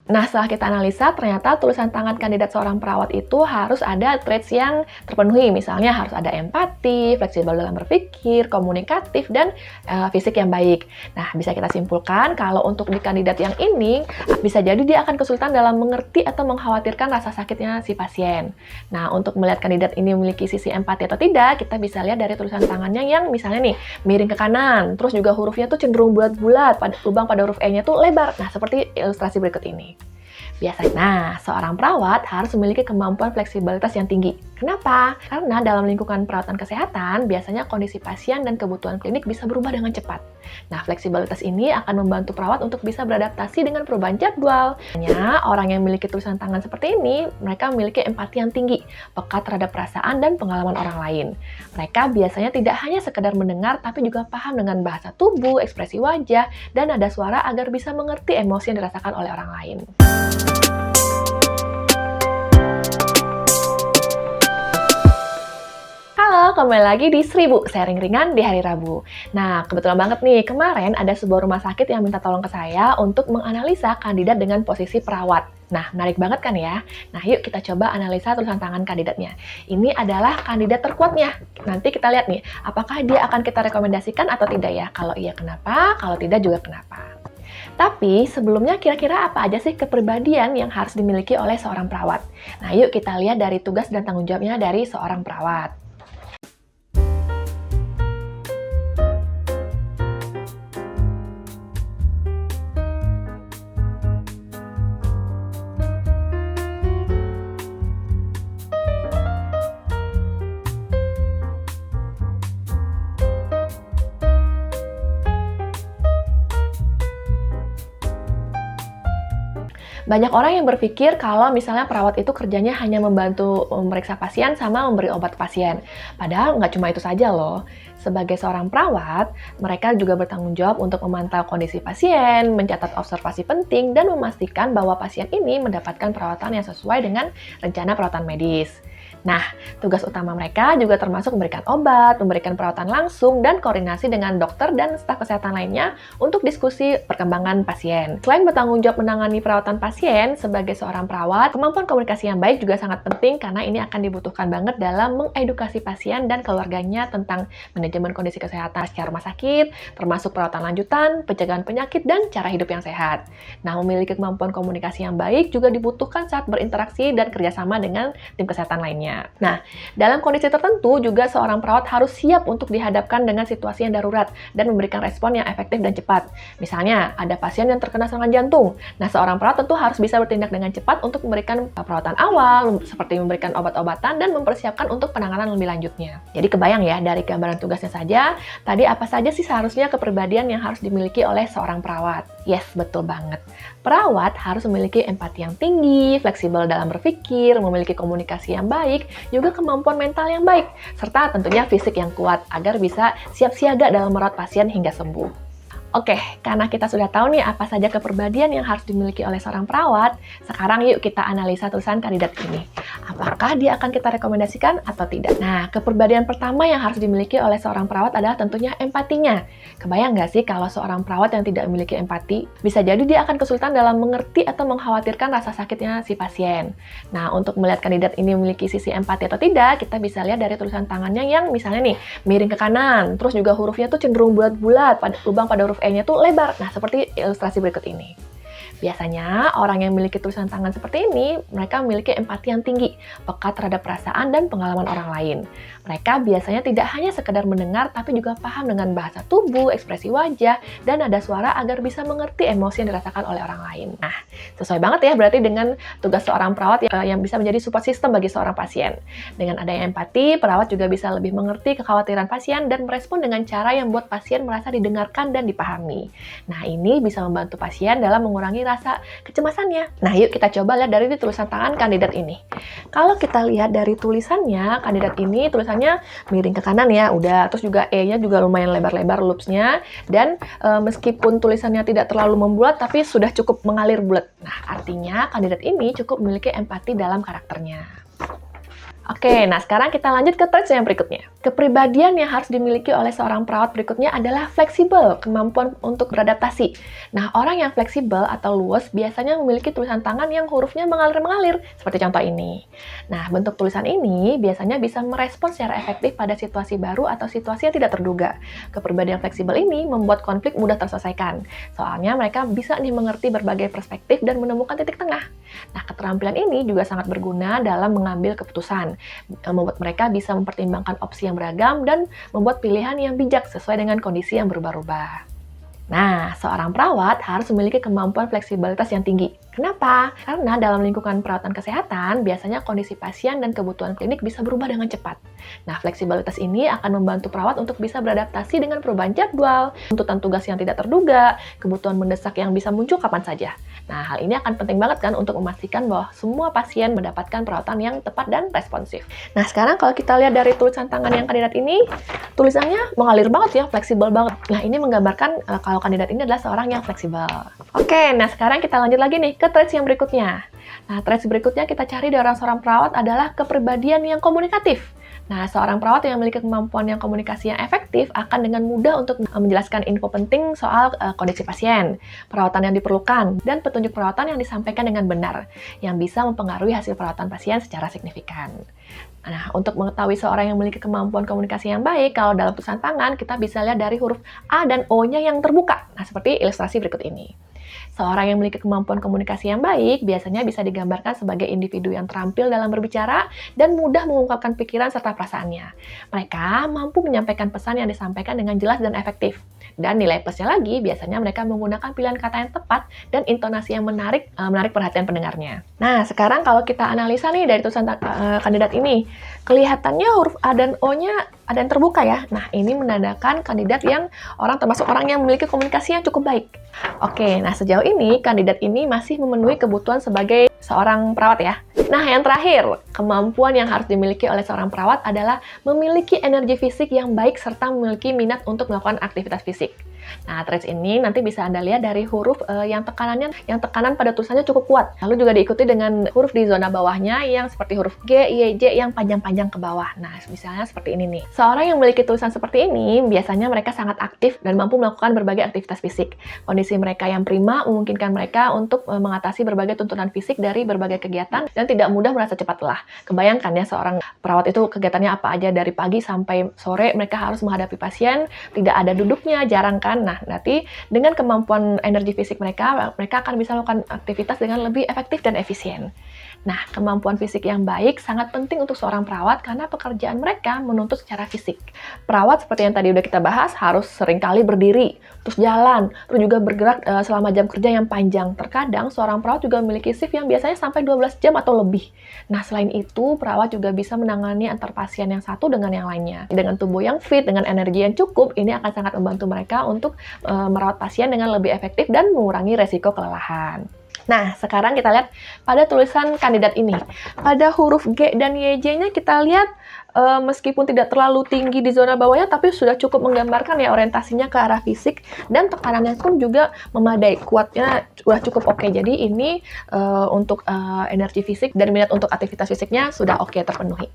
Nah, setelah kita analisa, ternyata tulisan tangan kandidat seorang perawat itu harus ada traits yang terpenuhi. Misalnya harus ada empati, fleksibel dalam berpikir, komunikatif, dan fisik yang baik. Nah, bisa kita simpulkan kalau untuk di kandidat yang ini, bisa jadi dia akan kesulitan dalam mengerti atau mengkhawatirkan rasa sakitnya si pasien. Nah, untuk melihat kandidat ini memiliki sisi empati atau tidak, kita bisa lihat dari tulisan tangannya yang misalnya nih, miring ke kanan, terus juga hurufnya tuh cenderung bulat-bulat, lubang pada huruf E-nya tuh lebar. Nah, seperti ilustrasi berikut ini. Biasanya, seorang perawat harus memiliki kemampuan fleksibilitas yang tinggi. Kenapa? Karena dalam lingkungan perawatan kesehatan, biasanya kondisi pasien dan kebutuhan klinik bisa berubah dengan cepat. Nah, fleksibilitas ini akan membantu perawat untuk bisa beradaptasi dengan perubahan jadwal. Hanya orang yang memiliki tulisan tangan seperti ini, mereka memiliki empati yang tinggi, peka terhadap perasaan dan pengalaman orang lain. Mereka biasanya tidak hanya sekedar mendengar, tapi juga paham dengan bahasa tubuh, ekspresi wajah, dan nada suara agar bisa mengerti emosi yang dirasakan oleh orang lain. Halo, kembali lagi di 1000 Sharing Ringan di Hari Rabu. Nah, kebetulan banget nih, kemarin ada sebuah rumah sakit yang minta tolong ke saya untuk menganalisa kandidat dengan posisi perawat. Nah, menarik banget kan ya? Nah, yuk kita coba analisa tulisan tangan kandidatnya. Ini adalah kandidat terkuatnya. Nanti kita lihat nih, apakah dia akan kita rekomendasikan atau tidak ya? Kalau iya kenapa, kalau tidak juga kenapa. Tapi sebelumnya kira-kira apa aja sih kepribadian yang harus dimiliki oleh seorang perawat? Nah, yuk kita lihat dari tugas dan tanggung jawabnya dari seorang perawat. Banyak orang yang berpikir kalau misalnya perawat itu kerjanya hanya membantu memeriksa pasien sama memberi obat pasien. Padahal nggak cuma itu saja loh. Sebagai seorang perawat, mereka juga bertanggung jawab untuk memantau kondisi pasien, mencatat observasi penting, dan memastikan bahwa pasien ini mendapatkan perawatan yang sesuai dengan rencana perawatan medis. Nah, tugas utama mereka juga termasuk memberikan obat, memberikan perawatan langsung, dan koordinasi dengan dokter dan staf kesehatan lainnya untuk diskusi perkembangan pasien. Selain bertanggung jawab menangani perawatan pasien, sebagai seorang perawat, kemampuan komunikasi yang baik juga sangat penting karena ini akan dibutuhkan banget dalam mengedukasi pasien dan keluarganya tentang manajemen kondisi kesehatan secara rumah sakit, termasuk perawatan lanjutan, pencegahan penyakit, dan cara hidup yang sehat. Nah, memiliki kemampuan komunikasi yang baik juga dibutuhkan saat berinteraksi dan kerjasama dengan tim kesehatan lainnya. Nah, dalam kondisi tertentu juga seorang perawat harus siap untuk dihadapkan dengan situasi yang darurat dan memberikan respon yang efektif dan cepat. Misalnya, ada pasien yang terkena serangan jantung. Nah, seorang perawat tentu harus bisa bertindak dengan cepat untuk memberikan perawatan awal, seperti memberikan obat-obatan dan mempersiapkan untuk penanganan lebih lanjutnya. Jadi kebayang ya, dari gambaran tugasnya saja, tadi apa saja sih seharusnya kepribadian yang harus dimiliki oleh seorang perawat? Yes, betul banget. Perawat harus memiliki empati yang tinggi, fleksibel dalam berpikir, memiliki komunikasi yang baik, juga kemampuan mental yang baik, serta tentunya fisik yang kuat agar bisa siap siaga dalam merawat pasien hingga sembuh. Oke, karena kita sudah tahu nih apa saja kepribadian yang harus dimiliki oleh seorang perawat, sekarang yuk kita analisa tulisan kandidat ini. Apakah dia akan kita rekomendasikan atau tidak? Nah, kepribadian pertama yang harus dimiliki oleh seorang perawat adalah tentunya empatinya. Kebayang nggak sih kalau seorang perawat yang tidak memiliki empati? Bisa jadi dia akan kesulitan dalam mengerti atau mengkhawatirkan rasa sakitnya si pasien. Nah, untuk melihat kandidat ini memiliki sisi empati atau tidak, kita bisa lihat dari tulisan tangannya yang misalnya nih, miring ke kanan, terus juga hurufnya tuh cenderung bulat-bulat, lubang pada huruf E-nya tuh lebar. Nah, seperti ilustrasi berikut ini. Biasanya, orang yang memiliki tulisan tangan seperti ini, mereka memiliki empati yang tinggi, peka terhadap perasaan dan pengalaman orang lain. Mereka biasanya tidak hanya sekedar mendengar, tapi juga paham dengan bahasa tubuh, ekspresi wajah, dan nada suara agar bisa mengerti emosi yang dirasakan oleh orang lain. Nah, sesuai banget ya berarti dengan tugas seorang perawat yang bisa menjadi support system bagi seorang pasien. Dengan adanya empati, perawat juga bisa lebih mengerti kekhawatiran pasien dan merespon dengan cara yang membuat pasien merasa didengarkan dan dipahami. Nah, ini bisa membantu pasien dalam mengurangi rasa kecemasannya. Nah, yuk kita coba lihat dari tulisan tangan kandidat ini. Kalau kita lihat dari tulisannya, kandidat ini tulisannya miring ke kanan ya, udah. Terus juga E-nya juga lumayan lebar-lebar loopsnya. Dan meskipun tulisannya tidak terlalu membulat, tapi sudah cukup mengalir bulat. Nah, artinya kandidat ini cukup memiliki empati dalam karakternya. Oke, nah sekarang kita lanjut ke traits yang berikutnya. Kepribadian yang harus dimiliki oleh seorang perawat berikutnya adalah fleksibel, kemampuan untuk beradaptasi. Nah, orang yang fleksibel atau luwes biasanya memiliki tulisan tangan yang hurufnya mengalir-mengalir, seperti contoh ini. Nah, bentuk tulisan ini biasanya bisa merespons secara efektif pada situasi baru atau situasi yang tidak terduga. Kepribadian fleksibel ini membuat konflik mudah terselesaikan. Soalnya mereka bisa nih mengerti berbagai perspektif dan menemukan titik tengah. Nah, keterampilan ini juga sangat berguna dalam mengambil keputusan, membuat mereka bisa mempertimbangkan opsi yang beragam dan membuat pilihan yang bijak sesuai dengan kondisi yang berubah-ubah. Nah, seorang perawat harus memiliki kemampuan fleksibilitas yang tinggi. Kenapa? Karena dalam lingkungan perawatan kesehatan, biasanya kondisi pasien dan kebutuhan klinik bisa berubah dengan cepat. Nah, fleksibilitas ini akan membantu perawat untuk bisa beradaptasi dengan perubahan jadwal, tuntutan tugas yang tidak terduga, kebutuhan mendesak yang bisa muncul kapan saja. Nah, hal ini akan penting banget kan untuk memastikan bahwa semua pasien mendapatkan perawatan yang tepat dan responsif. Nah, sekarang kalau kita lihat dari tulisan tangan yang kandidat ini, tulisannya mengalir banget ya, fleksibel banget. Nah, ini menggambarkan kalau kandidat ini adalah seorang yang fleksibel. Oke, nah sekarang kita lanjut lagi nih ke traits yang berikutnya. Nah, traits berikutnya kita cari dari seorang perawat adalah kepribadian yang komunikatif. Nah, seorang perawat yang memiliki kemampuan yang komunikasi yang efektif akan dengan mudah untuk menjelaskan info penting soal kondisi pasien, perawatan yang diperlukan, dan petunjuk perawatan yang disampaikan dengan benar, yang bisa mempengaruhi hasil perawatan pasien secara signifikan. Nah, untuk mengetahui seorang yang memiliki kemampuan komunikasi yang baik, kalau dalam tulisan tangan, kita bisa lihat dari huruf A dan O-nya yang terbuka. Nah, seperti ilustrasi berikut ini. Seorang yang memiliki kemampuan komunikasi yang baik biasanya bisa digambarkan sebagai individu yang terampil dalam berbicara dan mudah mengungkapkan pikiran serta perasaannya. Mereka mampu menyampaikan pesan yang disampaikan dengan jelas dan efektif. Dan nilai plusnya lagi, biasanya mereka menggunakan pilihan kata yang tepat dan intonasi yang menarik perhatian pendengarnya. Nah, sekarang kalau kita analisa nih dari tulisan kandidat ini, kelihatannya huruf A dan O-nya ada yang terbuka ya. Nah, ini menandakan kandidat yang termasuk orang yang memiliki komunikasi yang cukup baik. Oke, nah sejauh ini kandidat ini masih memenuhi kebutuhan sebagai seorang perawat ya. Nah, yang terakhir, kemampuan yang harus dimiliki oleh seorang perawat adalah memiliki energi fisik yang baik serta memiliki minat untuk melakukan aktivitas fisik. Nah, traits ini nanti bisa Anda lihat dari huruf yang tekanan pada tulisannya cukup kuat. Lalu juga diikuti dengan huruf di zona bawahnya yang seperti huruf G, Y, J yang panjang-panjang ke bawah. Nah, misalnya seperti ini nih. Seorang yang memiliki tulisan seperti ini, biasanya mereka sangat aktif dan mampu melakukan berbagai aktivitas fisik. Kondisi mereka yang prima memungkinkan mereka untuk mengatasi berbagai tuntutan fisik dari berbagai kegiatan dan tidak mudah merasa cepat lelah. Kebayangkan ya, seorang perawat itu kegiatannya apa aja dari pagi sampai sore, mereka harus menghadapi pasien, tidak ada duduknya, jarang kan. Nah, nanti dengan kemampuan energi fisik mereka akan bisa melakukan aktivitas dengan lebih efektif dan efisien. Nah, kemampuan fisik yang baik sangat penting untuk seorang perawat karena pekerjaan mereka menuntut secara fisik. Perawat seperti yang tadi udah kita bahas harus seringkali berdiri, terus jalan, terus juga bergerak selama jam kerja yang panjang. Terkadang seorang perawat juga memiliki shift yang biasanya sampai 12 jam atau lebih. Nah, selain itu, perawat juga bisa menangani antar pasien yang satu dengan yang lainnya. Dengan tubuh yang fit, dengan energi yang cukup, ini akan sangat membantu mereka untuk merawat pasien dengan lebih efektif dan mengurangi resiko kelelahan. Nah, sekarang kita lihat pada tulisan kandidat ini. Pada huruf G dan YJ-nya kita lihat meskipun tidak terlalu tinggi di zona bawahnya, tapi sudah cukup menggambarkan ya orientasinya ke arah fisik dan tekanannya pun juga memadai, kuatnya sudah cukup oke. Jadi ini untuk energi fisik dan minat untuk aktivitas fisiknya sudah oke terpenuhi.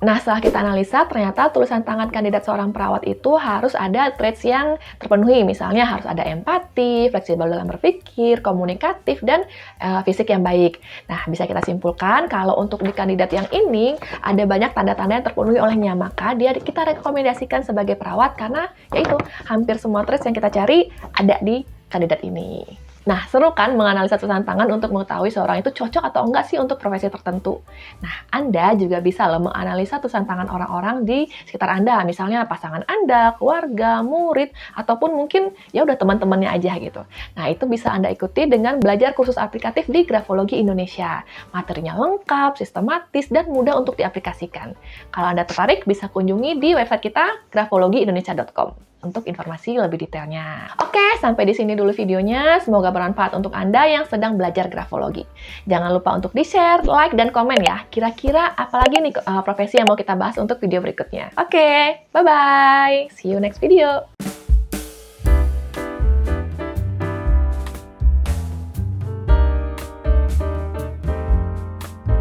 Nah, setelah kita analisa, ternyata tulisan tangan kandidat seorang perawat itu harus ada traits yang terpenuhi. Misalnya harus ada empati, fleksibel dalam berpikir, komunikatif, dan fisik yang baik. Nah, bisa kita simpulkan kalau untuk di kandidat yang ini, ada banyak tanda-tanda yang terpenuhi olehnya. Maka kita rekomendasikan sebagai perawat karena yaitu hampir semua traits yang kita cari ada di kandidat ini. Nah, seru kan menganalisa tulisan tangan untuk mengetahui seorang itu cocok atau enggak sih untuk profesi tertentu. Nah, Anda juga bisa loh menganalisa tulisan tangan orang-orang di sekitar Anda. Misalnya pasangan Anda, keluarga, murid, ataupun mungkin ya udah teman-temannya aja gitu. Nah, itu bisa Anda ikuti dengan belajar kursus aplikatif di Grafologi Indonesia. Materinya lengkap, sistematis, dan mudah untuk diaplikasikan. Kalau Anda tertarik, bisa kunjungi di website kita grafologiindonesia.com. Untuk informasi lebih detailnya. Oke, sampai di sini dulu videonya. Semoga bermanfaat untuk Anda yang sedang belajar grafologi. Jangan lupa untuk di-share, like, dan komen ya. Kira-kira apalagi nih profesi yang mau kita bahas untuk video berikutnya. Oke, bye-bye. See you next video.